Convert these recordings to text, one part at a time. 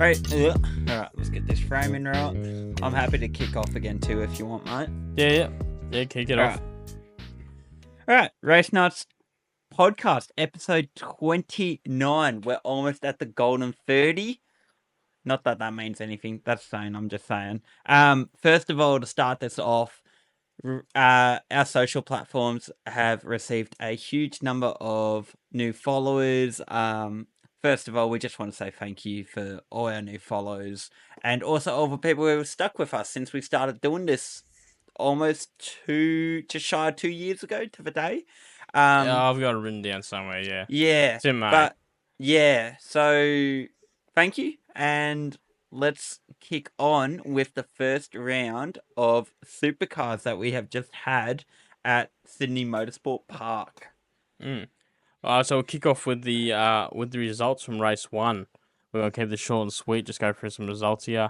Right. All right. Let's get this framing right. I'm happy to kick off again too, if you want, mate. Yeah. Kick it off. All right. RaceNuts podcast episode 29. We're almost at the golden 30. Not that that means anything. That's saying. I'm just saying. First of all, to start this off, our social platforms have received a huge number of new followers. First of all, we just want to say thank you for all our new follows and also all the people who have stuck with us since we started doing this almost just shy of 2 years ago to the day. Yeah, I've got it written down somewhere, yeah. Yeah. It's in May. But yeah, so thank you. And let's kick on with the first round of supercars that we have just had at Sydney Motorsport Park. So we'll kick off with the results from race 1. We're gonna keep this short and sweet. Just go through some results here.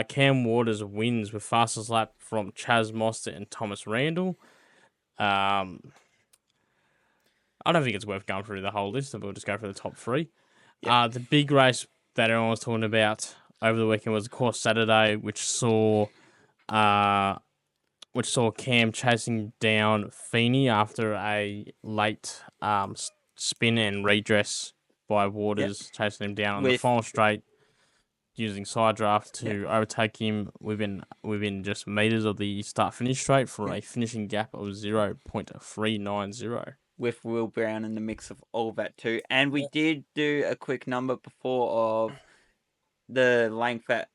Cam Waters wins with fastest lap from Chaz Mostert and Thomas Randall. I don't think it's worth going through the whole list, but we'll just go for the top 3. Yep. The big race that everyone was talking about over the weekend was, of course, Saturday, which saw Cam chasing down Feeney after a late spin and redress by Waters, chasing him down on the final straight, using side draft to overtake him within just meters of the start-finish straight for a finishing gap of 0.390. With Will Brown in the mix of all that too. And we did do a quick number before of the length that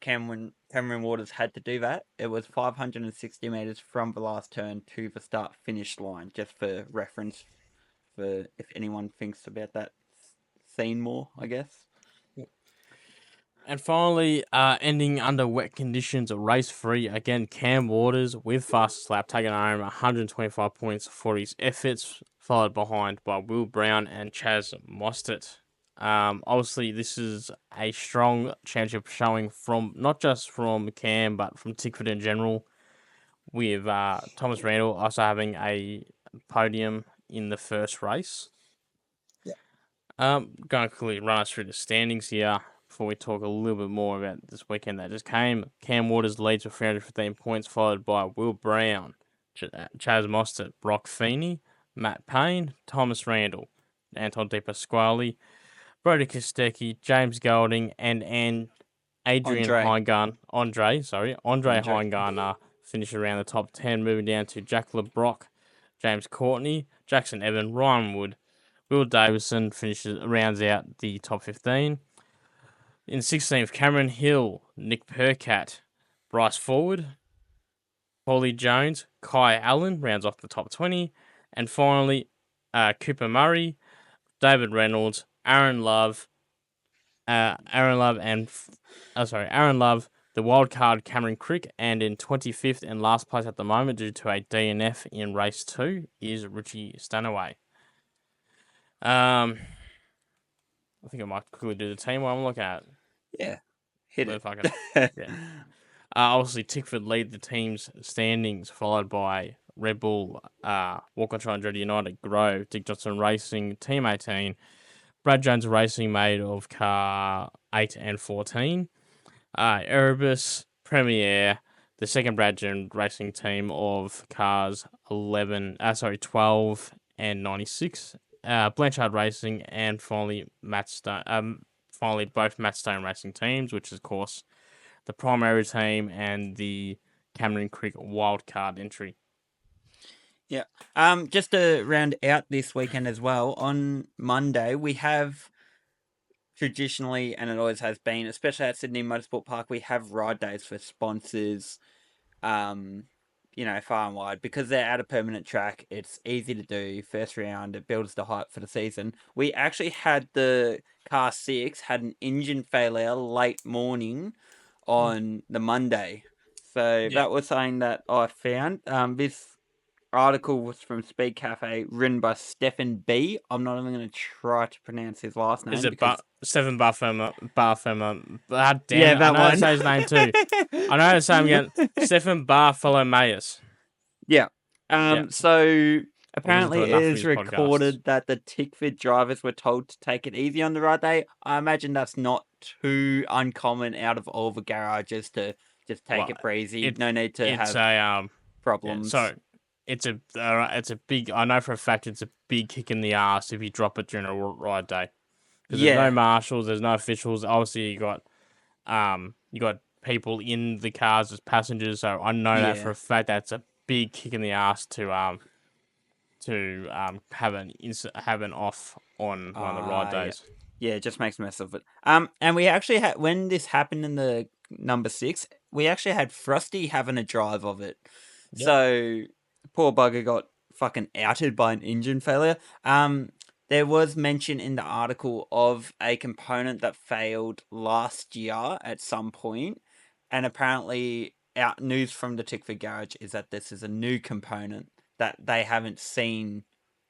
Cameron Waters had to do that. It was 560 meters from the last turn to the start-finish line, just for reference, for if anyone thinks about that scene more, I guess. And finally, ending under wet conditions, race 3, again, Cam Waters with fastest lap, taking home 125 points for his efforts, followed behind by Will Brown and Chaz Mostert. Obviously, this is a strong championship showing from not just from Cam, but from Tickford in general, with Thomas Randall also having a podium in the first race. Going to quickly run us through the standings here before we talk a little bit more about this weekend that just came. Cam Waters leads with 315 points, followed by Will Brown, Chaz Mostert, Brock Feeney, Matt Payne, Thomas Randall, Anton De Pasquale, Brody Kostecki, James Golding, and Andre Heingartner finish around the top 10, moving down to Jack LeBrock, James Courtney, Jackson Evan, Ryan Wood, Will Davison rounds out the top 15. In 16th, Cameron Hill, Nick Percat, Bryce Forward, Paulie Jones, Kai Allen rounds off the top 20. And finally, Cooper Murray, David Reynolds, Aaron Love, the wild card Cameron Crick, and in 25th and last place at the moment due to a DNF in race 2 is Richie Stanaway. I think I might quickly do the team while I'm looking at it. Yeah, hit it. Obviously, Tickford lead the team's standings, followed by Red Bull, Walker Andretti United, Grove, Dick Johnson Racing, Team 18, Brad Jones Racing made of car 8 and 14, Erebus, Premier, the second Brad Jones Racing team of cars 12 and 96, Blanchard Racing, and finally Matt Stone. Finally, both Matt Stone Racing teams, which is, of course, the primary team and the Cameron Creek wildcard entry. Yeah. Just to round out this weekend as well, on Monday, we have traditionally, and it always has been, especially at Sydney Motorsport Park, we have ride days for sponsors, far and wide. Because they're at a permanent track, it's easy to do. First round, it builds the hype for the season. We actually had the Car 6 had an engine failure late morning on the Monday. So that was something that I found. This article was from Speed Cafe, written by Stefan B. I'm not even going to try to pronounce his last name. Is it Stefan Barfema? Yeah, that one. I know how to say his name too. I know how to say him again. Stefan Bartholomeus. Yeah. So apparently it is recorded that the Tickford drivers were told to take it easy on the ride day. I imagine that's not too uncommon out of all the garages to just take Well, it breezy. it No need to it's have a yeah. problems. So it's a big. I know for a fact it's a big kick in the ass if you drop it during a ride day because there's no Yeah, marshals, there's no officials. Obviously, you got people in the cars as passengers. So I know that for yeah. a fact that's a big kick in the ass to have an off on one of the ride Yeah. days. Yeah, it just makes a mess of it. And we actually had when this happened in the number 6, we actually had Frosty having a drive of it. Yep. So poor bugger got fucking outed by an engine failure. There was mention in the article of a component that failed last year at some point, and apparently out news from the Tickford garage is that this is a new component that they haven't seen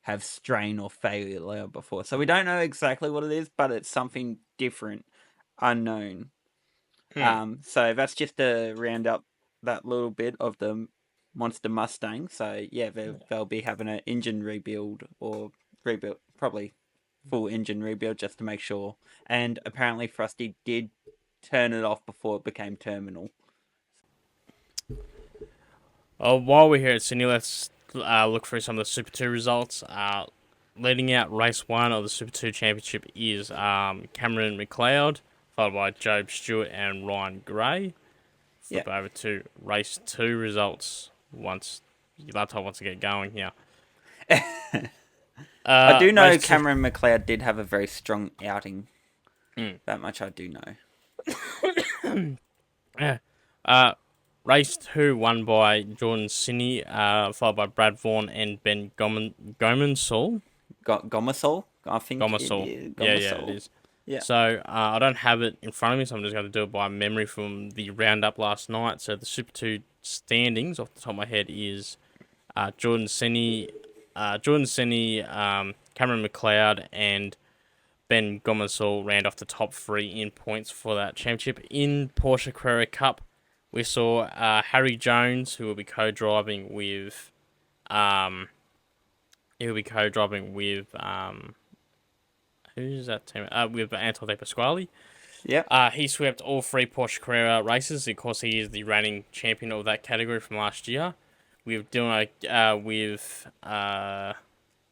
have strain or failure before. So we don't know exactly what it is, but it's something different, unknown. Hmm. So that's just to round up that little bit of the Monster Mustang. So yeah, they'll be having an engine rebuild or rebuild, probably full engine rebuild just to make sure. And apparently Frosty did turn it off before it became terminal. While we're here at Sydney, let's look through some of the Super 2 results. Leading out race 1 of the Super 2 Championship is Cameron McLeod, followed by Job Stewart and Ryan Gray. Yeah. Flip over to race 2 results once your laptop wants to get going here. I do know Race 2. Cameron McLeod did have a very strong outing. Mm. That much I do know. Yeah. Race 2 won by Jordan Sinney, followed by Brad Vaughan and Ben Gomensall. Gomasol, I think it Gomasol. is. Yeah, it Gomasol. is. Yeah. So I don't have it in front of me, so I'm just going to do it by memory from the roundup last night. So the Super 2 standings off the top of my head is Jordan Sinney, Cameron McLeod, and Ben Gomasol round off the top 3 in points for that championship. In Porsche Carrera Cup, we saw Harry Jones, who will be co-driving with who's that team? With Anton De Pasquale. Yep. He swept all 3 Porsche Carrera races. Of course, he is the reigning champion of that category from last year. With Dylan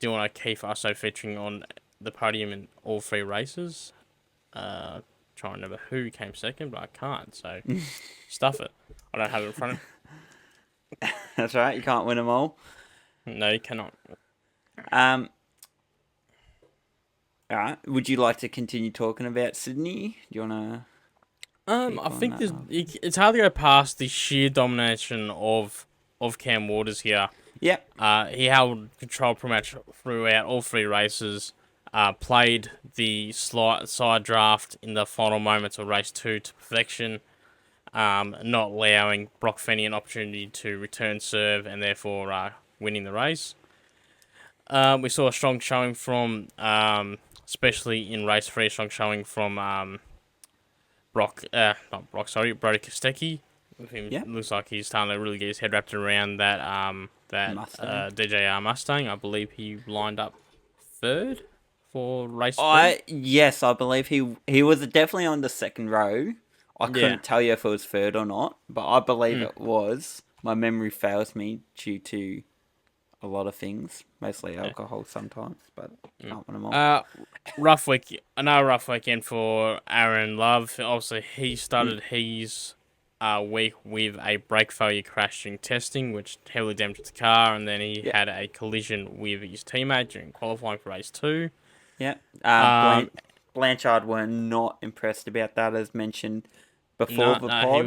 O'Keefe also featuring on the podium in all 3 races. Trying to remember who came second, but I can't. So stuff it. I don't have it in front of That's right. You can't win them all. me. No, you cannot. Um. All right. Would you like to continue talking about Sydney? Do you want to I keep on think that? it's hard to go past the sheer domination of Cam Waters here. Yep. He held control pretty much throughout all 3 races. Played the side draft in the final moments of race 2 to perfection, not allowing Brock Fenny an opportunity to return serve and therefore winning the race. We saw a strong showing from, especially in race 3, a strong showing from Brody Kostecki. With him, Yep. looks like he's starting to really get his head wrapped around that Mustang. DJR Mustang. I believe he lined up 3rd for race 3. Yes, I believe he was definitely on the second row. I Yeah. couldn't tell you if it was third or not, but I believe Mm. it was. My memory fails me due to a lot of things, mostly alcohol sometimes, but can't win them all. Rough week. Another rough weekend for Aaron Love. Obviously, he started his week with a brake failure crash during testing, which heavily damaged the car, and then he Yeah. had a collision with his teammate during qualifying for race 2. Yeah. Um, Blanchard were not impressed about that, as mentioned before no, the no, pod.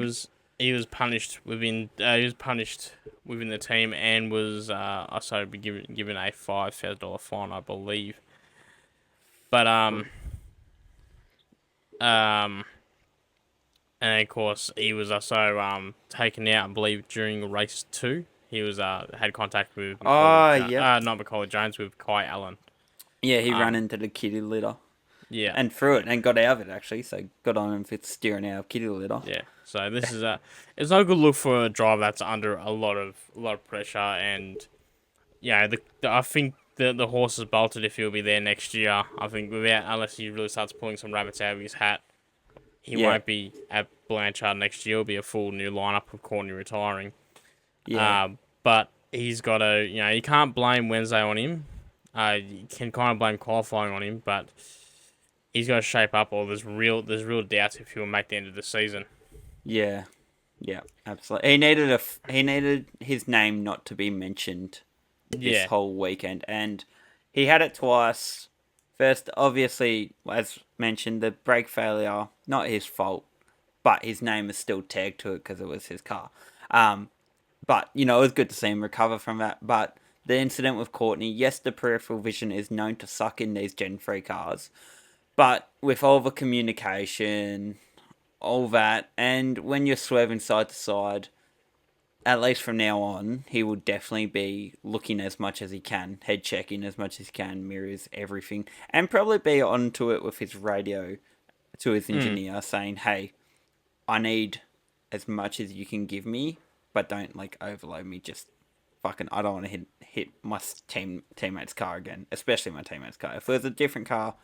he was punished within the team and was also be given a $5,000 fine, I believe. But and of course he was also taken out, I believe, during race 2. He was had contact with Yep. not Macaulay Jones, with Kai Allen. Yeah, he ran Um, into the kitty litter yeah, and threw it and got out of it, actually. So good on him for steering out of kitty litter. yeah. So this is it's not a good look for a driver that's under a lot of pressure, and yeah, I think the horse is bolted if he'll be there next year. I think unless he really starts pulling some rabbits out of his hat. he Yeah. won't be at Blanchard next year. It'll be a full new lineup with Courtney retiring. Yeah. But he's got to, you can't blame Wednesday on him. You can kind of blame qualifying on him, but he's got to shape up, or there's real doubts if he'll make the end of the season. Yeah. Yeah. Absolutely. He needed his name not to be mentioned this Yeah, whole weekend, and he had it twice. First, obviously, as mentioned, the brake failure, not his fault, but his name is still tagged to it because it was his car. But, it was good to see him recover from that. But the incident with Courtney, yes, the peripheral vision is known to suck in these Gen 3 cars. But with all the communication, all that, and when you're swerving side to side, at least from now on, he will definitely be looking as much as he can, head checking as much as he can, mirrors, everything, and probably be onto it with his radio to his engineer saying, hey, I need as much as you can give me, but don't overload me. Just fucking, I don't want to hit my teammate's car again, especially my teammate's car. If it was a different car,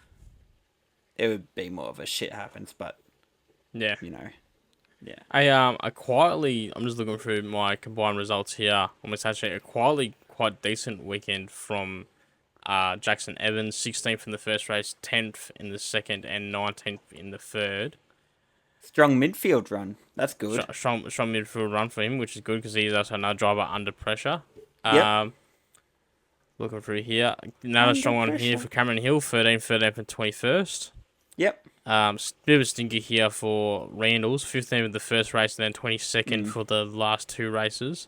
it would be more of a shit happens, but yeah. Yeah. I'm just looking through my combined results here. Almost actually a quite decent weekend from Jackson Evans, 16th in the first race, 10th in the second, and 19th in the third. Strong midfield run. That's good. Strong midfield run for him, which is good because he's also another driver under pressure. Yep. Looking through here, another Under strong one here pressure. for Cameron Hill, 13th and 21st. Yep. Bit of a stinker here for Randalls, 15th in the first race and then 22nd for the last two races.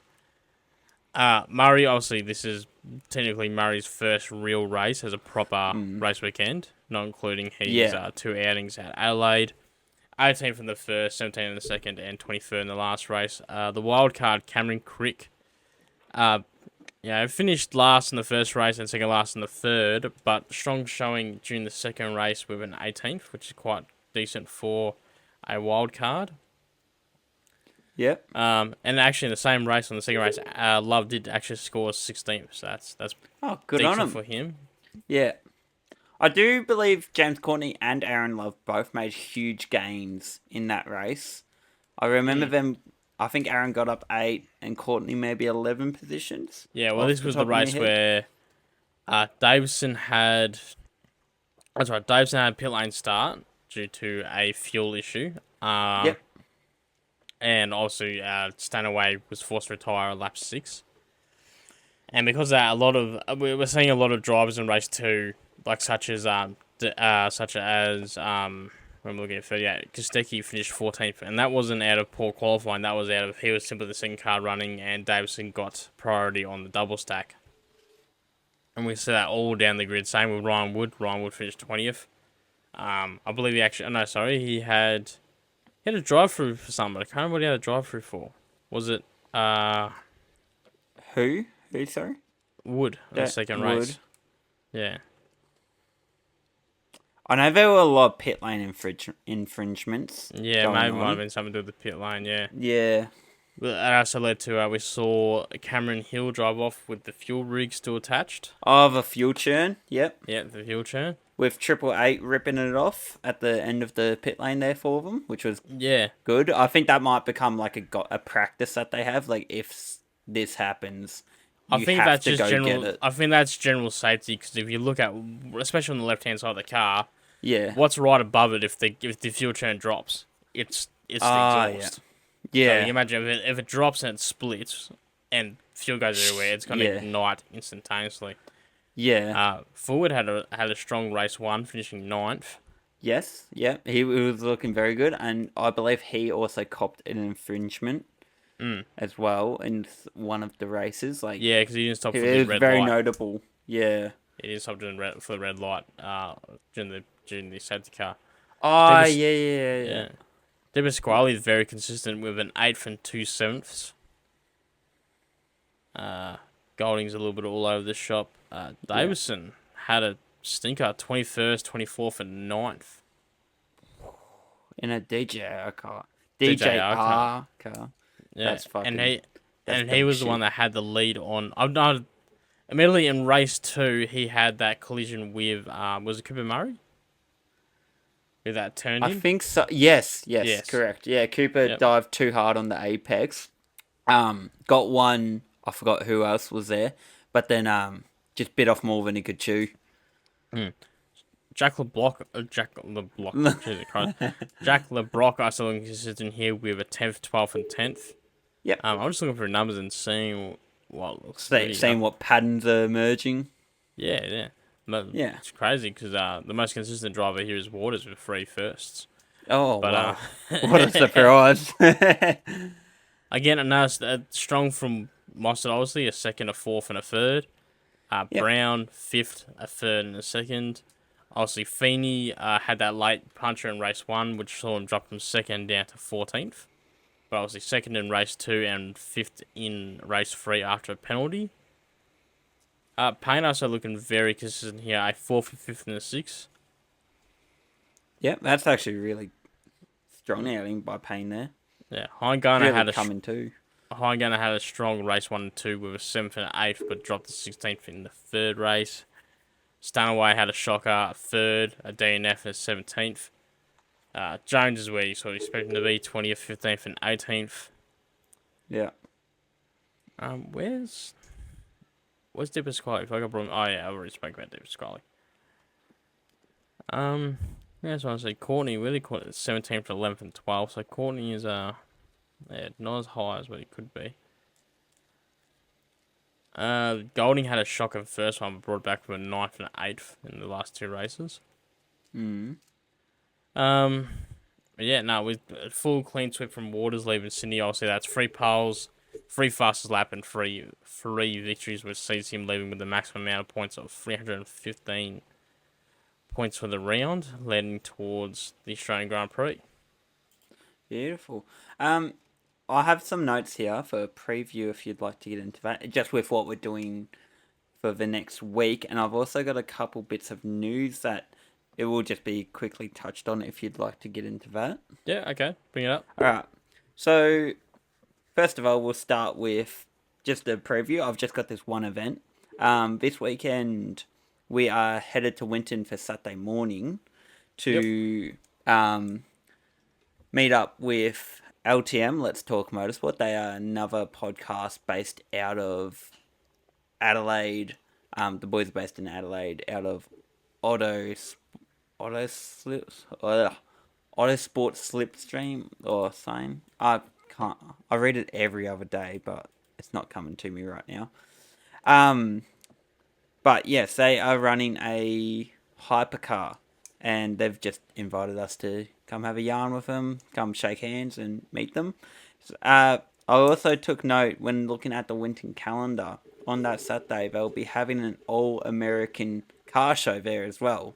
Murray, obviously, this is technically Murray's first real race as a proper race weekend, not including his two outings at Adelaide. 18th in the first, 17th in the second, and 23rd in the last race. The wild card, Cameron Crick, finished last in the first race and second last in the third, but strong showing during the second race with an 18th, which is quite decent for a wild card. Yep. And actually in the same race, on the second race, Love did actually score 16th, so that's good decent on him for him. Yeah. I do believe James Courtney and Aaron Love both made huge gains in that race. I remember them. I think Aaron got up 8 and Courtney maybe 11 positions. Yeah, well, this was the race where Davison had... That's right, Davison had a pit lane start due to a fuel issue. Yep. And also, Stanaway was forced to retire at lap 6. And because of that, we're seeing a lot of drivers in race 2, such as when I'm looking at 38, Kostecki finished 14th, and that wasn't out of poor qualifying. That was out of he was simply the second car running, and Davison got priority on the double stack. And we see that all down the grid. Same with Ryan Wood. Ryan Wood finished 20th. I believe he had a drive through for something. I can't remember what he had a drive through for. Was it Who? Sorry. Wood in the second race? Yeah. I know there were a lot of pit lane infringements. Yeah, maybe it might have been something to do with the pit lane, yeah. Yeah. But that also led to, we saw Cameron Hill drive off with the fuel rig still attached. Oh, the fuel churn. Yep. Yeah, the fuel churn. With 888 ripping it off at the end of the pit lane there for them, which was good. I think that might become a practice that they have. If this happens, I think that's general safety, because if you look at, especially on the left-hand side of the car, what's right above it if the fuel churn drops? It's the exhaust. Yeah. So you imagine if it drops and it splits and fuel goes everywhere, it's going to ignite instantaneously. Yeah. Forward had a strong race 1, finishing 9th. Yes. Yeah. He was looking very good, and I believe he also copped an infringement as well in one of the races. Because he didn't stop for the red light. It was very notable. Yeah. He didn't stop for the red light during the safety car. Oh, yeah. Debra Squally is very consistent with an 8th and 2 7ths. Golding's a little bit all over the shop. Davison had a stinker, 21st, 24th, and 9th. In a DJR car. DJR car. Yeah. That's fucking... And he was the one that had the lead on... Immediately in race 2, he had that collision with... was it Cooper Murray? with that turn I in. think so. Yes, Yes. correct. Yeah, Cooper Yep. dived too hard on the apex. Got one. I forgot who else was there, but then just bit off more than he could chew. Mm. Jack LeBlock, Jesus Christ. Jack LeBrock are still inconsistent here with a 10th, 12th, and 10th. Yep. I'm just looking for numbers and seeing what looks really Seeing up. what patterns are emerging. Yeah, yeah. But Yeah. it's crazy because the most consistent driver here is Waters with 3 firsts. Oh But wow! What a surprise! again, another strong from Mustard, obviously, a second, a fourth, and a third. Yep. Brown, fifth, a third, and a second. Obviously, Feeney had that late puncher in race 1, which saw him drop from second down to 14th. But obviously, second in race 2 and fifth in race 3 after a penalty. Payne also looking very consistent here, a fourth, a fifth, and a sixth. Yep. That's actually really strong outing by Payne there. Yeah, Really coming too. Heingarner had a strong race 1 and 2 with a 7th and 8th, but dropped to 16th in the third race. Stanaway had a shocker, a third, a DNF, and a 17th. Jones is where you sort of expect him to be, 20th, 15th, and 18th. Yeah. Where's Deepa Scully? If I got problem, oh yeah, I already spoke about Deepa Scully. Yeah, that's what I say. Courtney really caught it 17th, 11th, and 12th. So Courtney is not as high as what he could be. Golding had a shocker the first one, but brought it back from a 9th and 8th in the last 2 races. Mm. Yeah, no, with a full clean sweep from Waters leaving Sydney, obviously that's 3 poles, 3 fastest lap, and three victories, which sees him leaving with the maximum amount of points of 315 points for the round, leading towards the Australian Grand Prix. Beautiful. I have some notes here for a preview if you'd like to get into that, just with what we're doing for the next week. And I've also got a couple bits of news that it will just be quickly touched on if you'd like to get into that. Yeah, okay, bring it up. All right. So, first of all, we'll start with just a preview. I've just got this one event. This weekend, we are headed to Winton for Saturday morning to meet up with LTM, Let's Talk Motorsport. They are another podcast based out of Adelaide. The boys are based in Adelaide, out of Auto Sport Slipstream or same. I can't. I read it every other day, but it's not coming to me right now. But yes, they are running a hypercar, and they've just invited us to come have a yarn with them, come shake hands and meet them. I also took note when looking at the Winton calendar. On that Saturday, they'll be having an all-American car show there as well.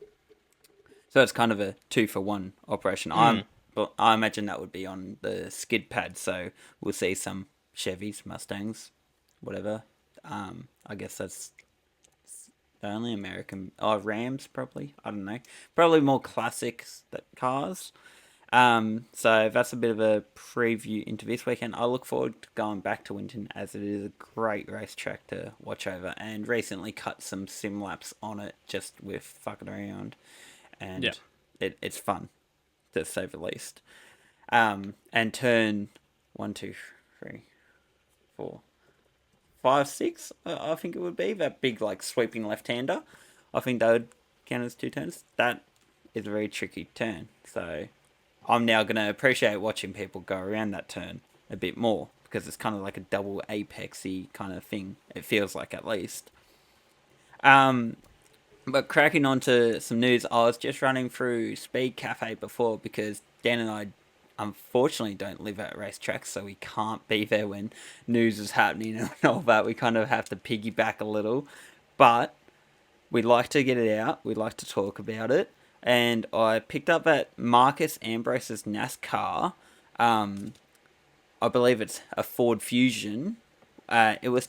So it's kind of a 2-for-1 operation. But I imagine that would be on the skid pad, so we'll see some Chevys, Mustangs, whatever. I guess that's the only American. Oh, Rams probably. I don't know. Probably more classics cars. So that's a bit of a preview into this weekend. I look forward to going back to Winton as it is a great racetrack to watch over, and recently cut some sim laps on it just with fucking around, and it's fun to say the least. And turn 1, 2, 3, 4, 5, 6. I think it would be that big like sweeping left-hander. I think that would count as 2 turns. That is a very tricky turn, so I'm now going to appreciate watching people go around that turn a bit more because it's kind of like a double apexy kind of thing. It feels like, at least. But cracking on to some news, I was just running through Speed Cafe before because Dan and I unfortunately don't live at racetracks, so we can't be there when news is happening and all that. We kind of have to piggyback a little, but we like to get it out. We like to talk about it. And I picked up that Marcus Ambrose's NASCAR. I believe it's a Ford Fusion. It was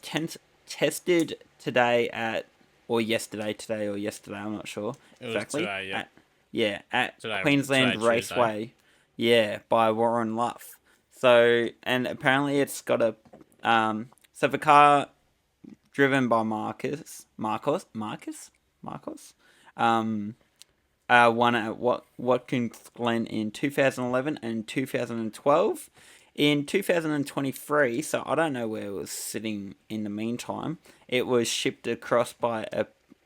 tested today or yesterday. I'm not sure exactly. It was today, At Today, Queensland Tuesday. Raceway. Yeah, by Warren Luff. So, and apparently it's got a so the car driven by Marcus. won at Watkins Glen in 2011 and 2012. In 2023, so I don't know where it was sitting in the meantime, it was shipped across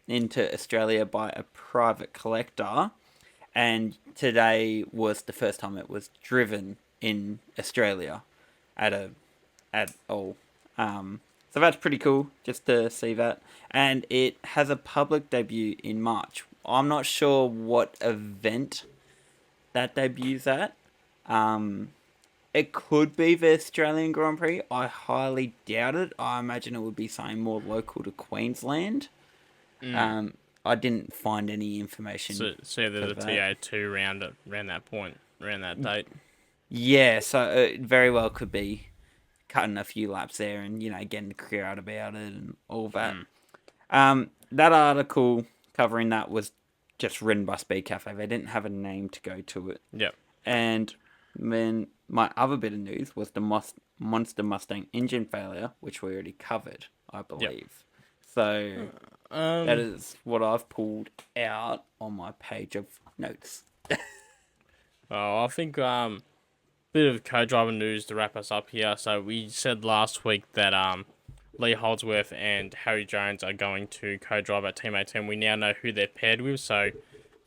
into Australia by a private collector, and today was the first time it was driven in Australia at all. So that's pretty cool just to see that. And it has a public debut in March. I'm not sure what event that debuts at. It could be the Australian Grand Prix. I highly doubt it. I imagine it would be something more local to Queensland. I didn't find any information. So there's a TA2 around that point, around that date. Yeah, so it very well could be cutting a few laps there and, getting the crowd about it and all that. That article covering that was just written by Speed Cafe. They didn't have a name to go to it. Yep. And then my other bit of news was the Monster Mustang engine failure, which we already covered, I believe. Yep. So that is what I've pulled out on my page of notes. I think bit of co-driver news to wrap us up here. So we said last week that Lee Holdsworth and Harry Jones are going to co-drive at Team 18. We now know who they're paired with. So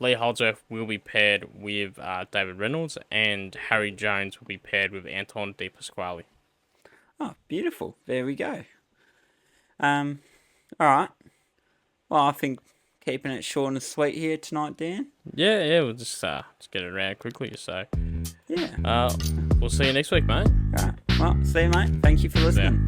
Lee Holdsworth will be paired with David Reynolds, and Harry Jones will be paired with Anton De Pasquale. Oh, beautiful. There we go. All right. Well, I think keeping it short and sweet here tonight, Dan. Yeah, we'll just get it around quickly. So yeah. We'll see you next week, mate. All right. Well, see you, mate. Thank you for listening.